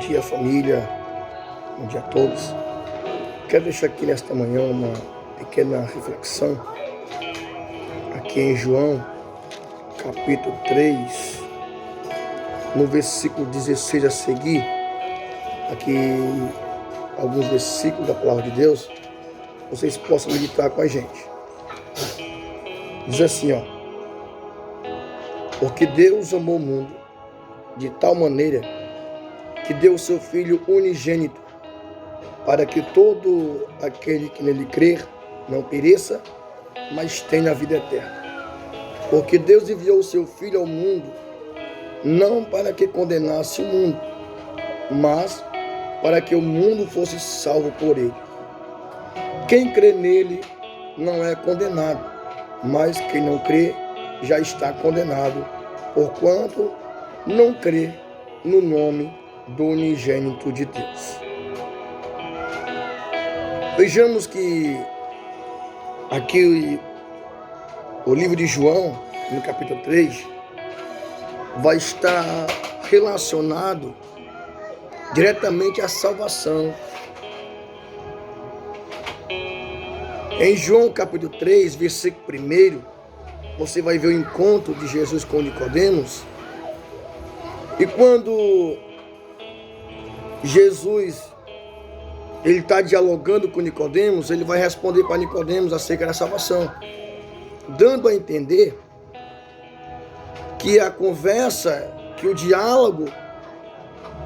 dia, família. Bom dia a todos. Quero deixar aqui nesta manhã uma pequena reflexão. Aqui em João, capítulo 3, no versículo 16 a seguir. Aqui, alguns versículos da palavra de Deus, vocês possam meditar com a gente. Diz assim, porque Deus amou o mundo de tal maneira que deu o seu Filho unigênito, para que todo aquele que nele crer não pereça, mas tenha a vida eterna. Porque Deus enviou o seu Filho ao mundo, não para que condenasse o mundo, mas para que o mundo fosse salvo por ele. Quem crê nele não é condenado, mas quem não crê já está condenado, porquanto não crê no nome do unigênito de Deus. Vejamos que aqui o livro de João, no capítulo 3, vai estar relacionado diretamente à salvação. Em João capítulo 3, versículo 1, você vai ver o encontro de Jesus com Nicodemos. E quando Jesus ele está dialogando com Nicodemos, ele vai responder para Nicodemos acerca da salvação, dando a entender que a conversa, que o diálogo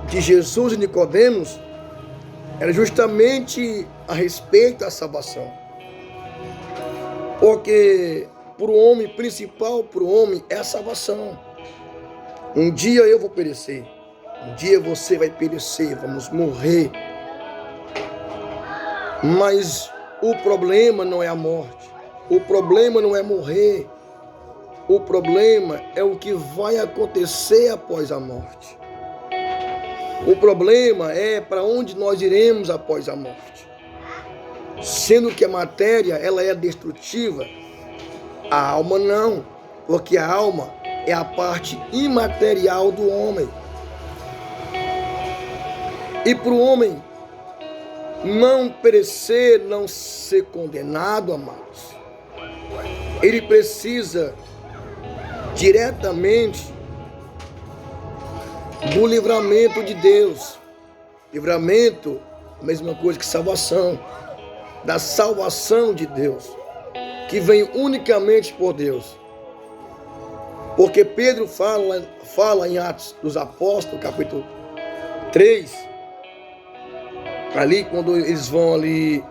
de Jesus e Nicodemos era justamente a respeito da salvação. Porque para o homem, principal para o homem é a salvação. Um dia eu vou perecer, um dia você vai perecer, vamos morrer. Mas o problema não é a morte, o problema não é morrer, o problema é o que vai acontecer após a morte. O problema é para onde nós iremos após a morte. Sendo que a matéria ela é destrutiva, a alma não, porque a alma é a parte imaterial do homem. E para o homem não perecer, não ser condenado, amados, ele precisa diretamente do livramento de Deus. Livramento, mesma coisa que salvação, da salvação de Deus, que vem unicamente por Deus. Porque Pedro fala em Atos dos Apóstolos, capítulo 3, ali quando eles vão ali,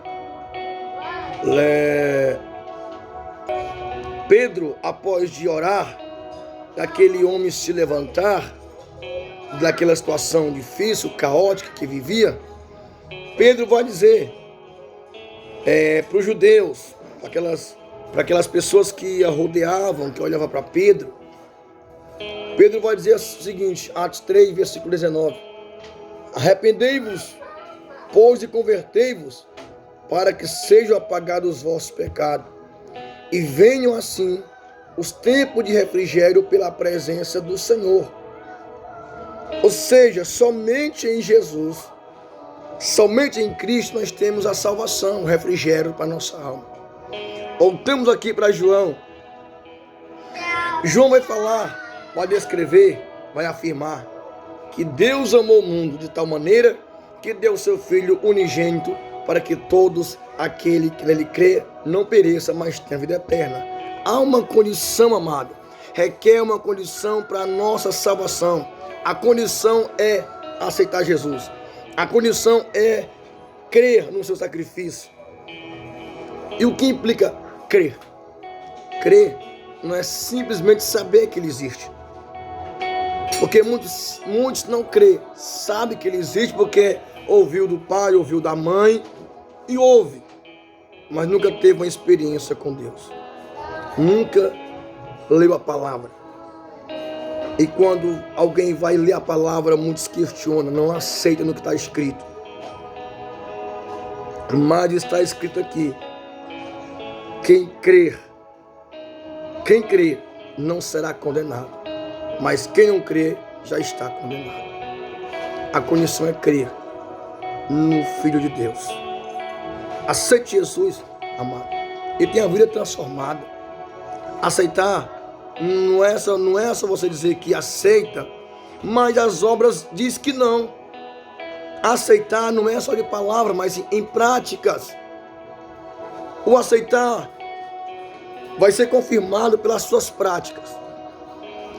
Pedro, após de orar, daquele homem se levantar, daquela situação difícil, caótica que vivia, Pedro vai dizer para os judeus, para aquelas pessoas que a rodeavam, que olhavam para Pedro, Pedro vai dizer o seguinte, Atos 3, versículo 19, arrependei-vos, pois, e convertei-vos, para que sejam apagados os vossos pecados, e venham assim os tempos de refrigério pela presença do Senhor. Ou seja, somente em Jesus, somente em Cristo nós temos a salvação, o refrigério para a nossa alma. Voltamos aqui para João. João vai falar, vai descrever, vai afirmar que Deus amou o mundo de tal maneira que deu o seu Filho unigênito para que todos aquele que nele crê não pereça, mas tenha vida eterna. Há uma condição, amado, requer uma condição para a nossa salvação. A condição é aceitar Jesus. A condição é crer no seu sacrifício. E o que implica crer? Crer não é simplesmente saber que ele existe. Porque muitos não crê, sabe que ele existe porque ouviu do pai, ouviu da mãe e ouve, mas nunca teve uma experiência com Deus. Nunca leu a palavra. E quando alguém vai ler a palavra, muitos questionam, não aceitam no que está escrito. Mas está escrito aqui, quem crer não será condenado, mas quem não crer já está condenado. A condição é crer no Filho de Deus. Aceite Jesus, amado, e tenha a vida transformada. Aceitar não é só você dizer que aceita, mas as obras diz que não. Aceitar não é só de palavra, mas em práticas. O aceitar vai ser confirmado pelas suas práticas.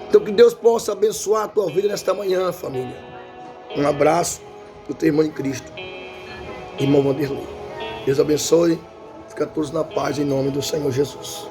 Então que Deus possa abençoar a tua vida nesta manhã, família. Um abraço do teu irmão em Cristo, irmão Vanderlei. Deus abençoe. Fica todos na paz em nome do Senhor Jesus.